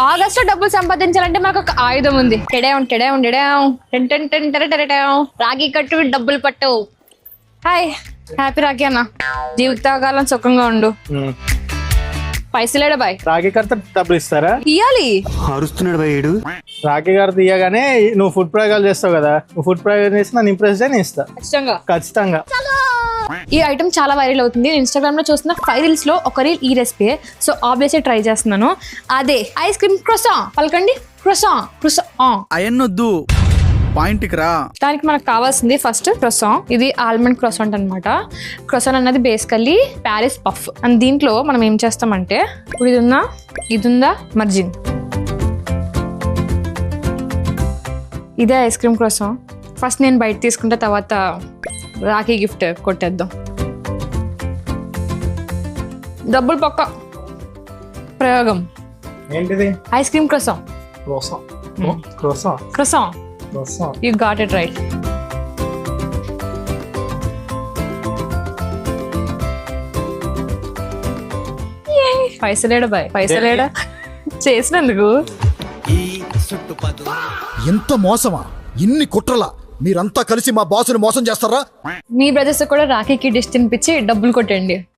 August లో డబ్బులు సంపాదించాలంటే మనకు ఒక ఆయుధం ఉంది. రాఖీ కట్టు డబ్బులు పట్టు. హాయ్, హ్యాపీ రాఖీ అన్న. జీవితకాలం సుఖంగా ఉండు. పైసలేడా బాయ్? రాఖీ కడితే డబ్బులు ఇస్తారా? ఇయ్యాలి. అరుస్తున్నాడు బాయ్. రాఖీ కడితే ఇయ్యగానే నువ్వు ఫుడ్ ప్రయోగాలు చేస్తావు కదా, నువ్వు ఫుడ్ ప్రయోగాలు చేసి నన్ను ఇంప్రెస్ చేయని ఇస్తా ఖచ్చితంగా. ఈ ఐటమ్ చాలా వైరల్ అవుతుంది. ఇన్స్టాగ్రామ్ లో చూస్తున్న 5 రీల్స్ లో ఒక రీల్ ఈ రెసిపీ. సో ఆబ్వియస్లీ ట్రై చేస్తున్నాను. అదే ఐస్ క్రీమ్ క్రోసాన్. పలకండి, క్రోసాన్. అయన్నొద్దు, పాయింట్ కి రా. దానికి మనకు కావాల్సింది ఫస్ట్ క్రోసాన్. ఇది ఆల్మండ్ క్రోసాంట్ అనమాట. క్రోసాన్ అన్నది బేసికల్లీ ప్యారిస్ పఫ్. అండ్ దీంట్లో మనం ఏం చేస్తామంటే ఇది ఉందా మర్జిన్, ఇదే ఐస్ క్రీమ్ క్రోసాన్. ఫస్ట్ నేను బయట తీసుకుంటే తర్వాత రాఖీ గిఫ్ట్ కొట్టేద్దాం. డబ్బులు పక్క ప్రయోగం ఏంటిది? Ice cream croissant. Croissant. You got it right. పైసలేడా బాయ్? పైసలేడా చేసినందుకు. ఎంత మోసమా, ఇన్ని కుట్రలా? మీరంతా కలిసి మా బాసుని మోసం చేస్తారా? మీ బ్రదర్స్ కూడా రాఖీకి డిష్ తినిపించి డబ్బులు కొట్టండి.